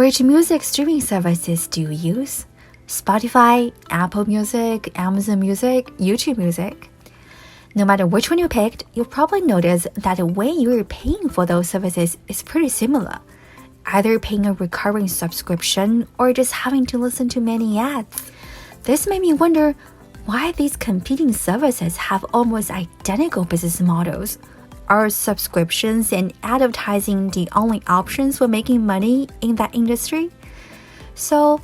Which music streaming services do you use? Spotify, Apple Music, Amazon Music, YouTube Music? No matter which one you picked, you'll probably notice that the way you're paying for those services is pretty similar. Either paying a recurring subscription or just having to listen to many ads. This made me wonder why these competing services have almost identical business models. Are subscriptions and advertising the only options for making money in that industry? So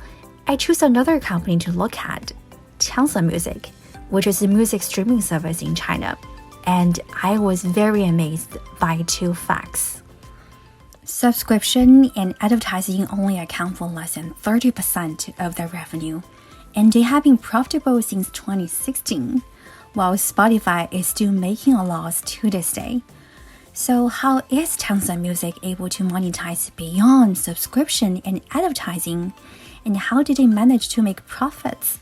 I choose another company to look at, Tencent Music, which is a music streaming service in China. And I was very amazed by two facts. Subscription and advertising only account for less than 30% of their revenue, and they have been profitable since 2016, while Spotify is still making a loss to this day. So how is Tencent Music able to monetize beyond subscription and advertising, and how did they manage to make profits?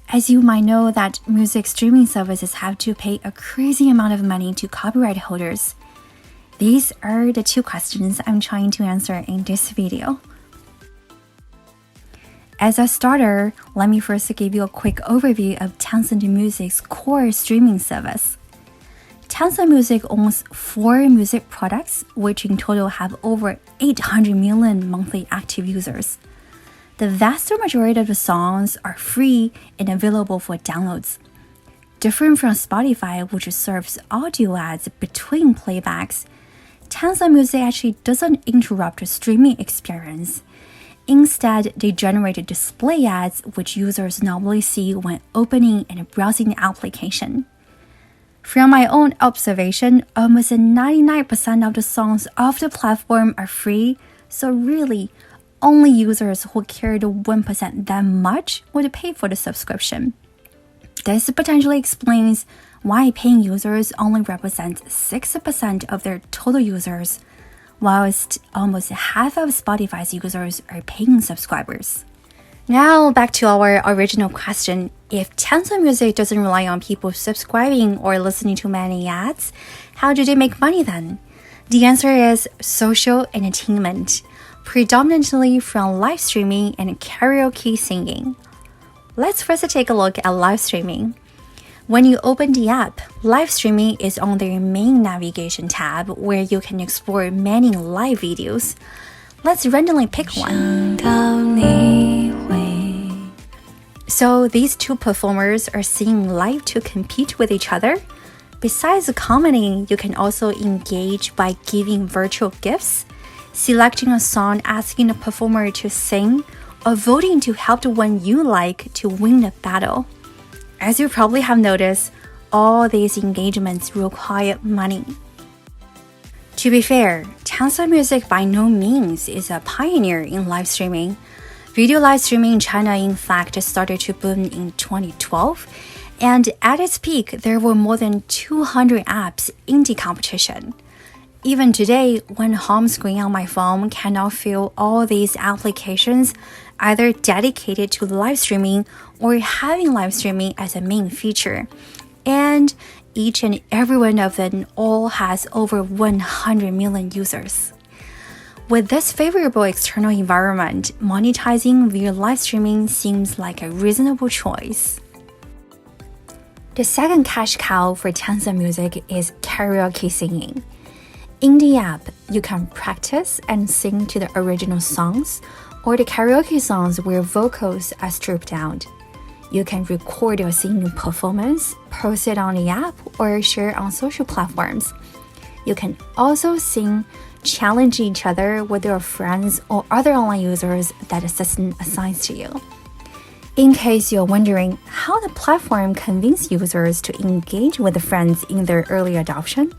As you might know that music streaming services have to pay a crazy amount of money to copyright holders. These are the two questions I'm trying to answer in this video. As a starter, let me first give you a quick overview of Tencent Music's core streaming service. Tencent Music owns 4 music products, which in total have over 800 million monthly active users. The vast majority of the songs are free and available for downloads. Different from Spotify, which serves audio ads between playbacks, Tencent Music actually doesn't interrupt the streaming experience. Instead, they generate display ads which users normally see when opening and browsing the application. From my own observation, almost 99% of the songs of the platform are free, so really, only users who care the 1% that much would pay for the subscription. This potentially explains why paying users only represent 6% of their total users, whilst almost half of Spotify's users are paying subscribers. Now back to our original question. If Tencent Music doesn't rely on people subscribing or listening to many ads, how do they make money then? The answer is social entertainment, predominantly from live streaming and karaoke singing. Let's first take a look at live streaming. When you open the app, live streaming is on their main navigation tab where you can explore many live videos. Let's randomly pick one. So these two performers are singing live to compete with each other. Besides commenting, you can also engage by giving virtual gifts, selecting a song asking the performer to sing, or voting to help the one you like to win the battle. As you probably have noticed, all these engagements require money. To be fair, Tencent Music by no means is a pioneer in live streaming. Video live streaming in China, in fact, started to boom in 2012, and at its peak, there were more than 200 apps in the competition. Even today, when home screen on my phone cannot feel all these applications either dedicated to live streaming or having live streaming as a main feature. And each and every one of them all has over 100 million users. With this favorable external environment, monetizing via live streaming seems like a reasonable choice. The second cash cow for Tencent Music is karaoke singing. In the app, you can practice and sing to the original songs or the karaoke songs where vocals are stripped out. You can record your singing performance, post it on the app, or share on social platforms. You can also sing, challenge each other with your friends or other online users that the system assigns to you. In case you're wondering how the platform convinced users to engage with the friends in their early adoption,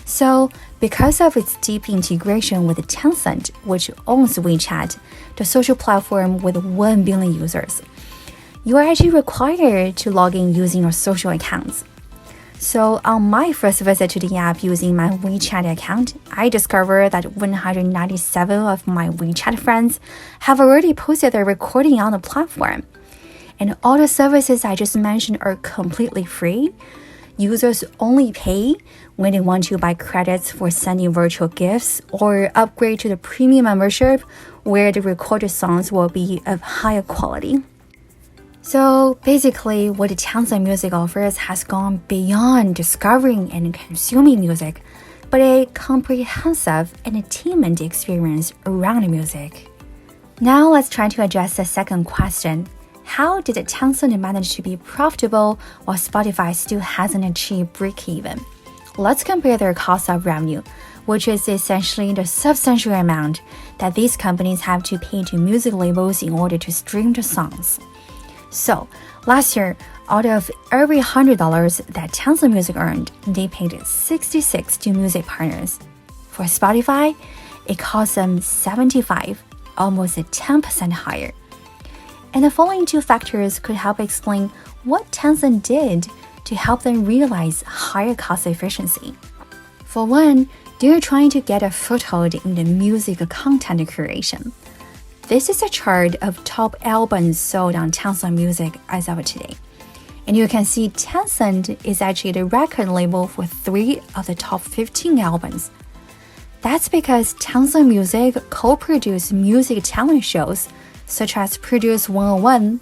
so because of its deep integration with Tencent, which owns WeChat, the social platform with 1 billion users, you are actually required to log in using your social accounts. So on my first visit to the app using my WeChat account, I discovered that 197 of my WeChat friends have already posted their recording on the platform. And all the services I just mentioned are completely free. users only pay when they want to buy credits for sending virtual gifts or upgrade to the premium membership where the recorded songs will be of higher quality. So basically, what the Tencent Music offers has gone beyond discovering and consuming music, but a comprehensive entertainment experience around music. Now let's try to address the second question. How did Tencent manage to be profitable while Spotify still hasn't achieved break-even? Let's compare their cost of revenue, which is essentially the substantial amount that these companies have to pay to music labels in order to stream the songs. So, last year, out of every $100 that Tencent Music earned, they paid $66 to music partners. For Spotify, it cost them $75, almost 10% higher. And the following two factors could help explain what Tencent did to help them realize higher cost efficiency. For one, they're trying to get a foothold in the music content creation. This is a chart of top albums sold on Tencent Music as of today. And you can see Tencent is actually the record label for 3 of the top 15 albums. That's because Tencent Music co-produced music talent shows such as Produce 101.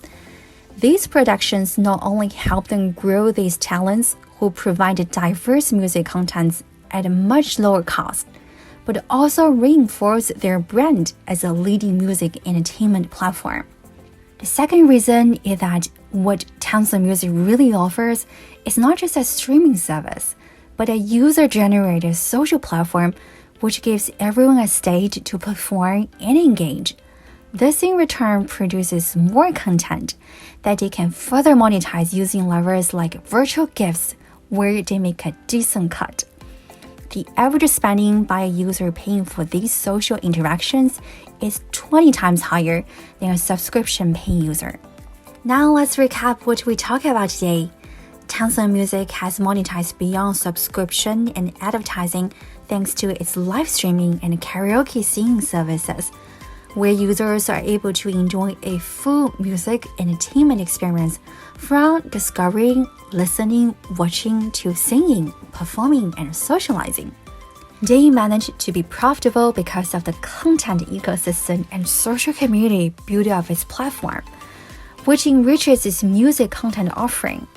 These productions not only help them grow these talents who provide diverse music contents at a much lower cost, but also reinforce their brand as a leading music entertainment platform. The second reason is that what Tencent Music really offers is not just a streaming service, but a user-generated social platform which gives everyone a stage to perform and engage. This in return produces more content that they can further monetize using levers like virtual gifts where they make a decent cut. The average spending by a user paying for these social interactions is 20 times higher than a subscription-paying user. Now let's recap what we talked about today. Tencent Music has monetized beyond subscription and advertising thanks to its live streaming and karaoke singing services, where users are able to enjoy a full music entertainment experience from discovering, listening, watching to singing, performing, and socializing. They managed to be profitable because of the content ecosystem and social community built of its platform, which enriches its music content offering.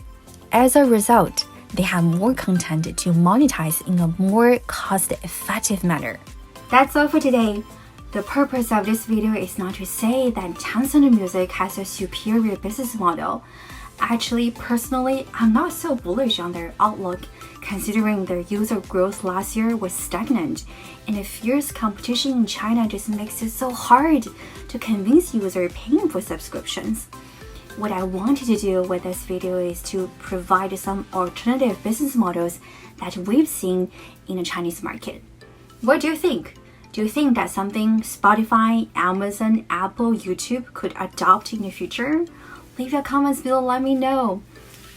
As a result, they have more content to monetize in a more cost-effective manner. That's all for today. The purpose of this video is not to say that Tencent Music has a superior business model. Actually, personally, I'm not so bullish on their outlook, considering their user growth last year was stagnant, and the fierce competition in China just makes it so hard to convince users paying for subscriptions. What I wanted to do with this video is to provide some alternative business models that we've seen in the Chinese market. What do you think? Do you think that's something Spotify, Amazon, Apple, YouTube could adopt in the future? Leave your comments below, let me know.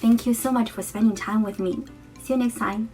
Thank you so much for spending time with me. See you next time.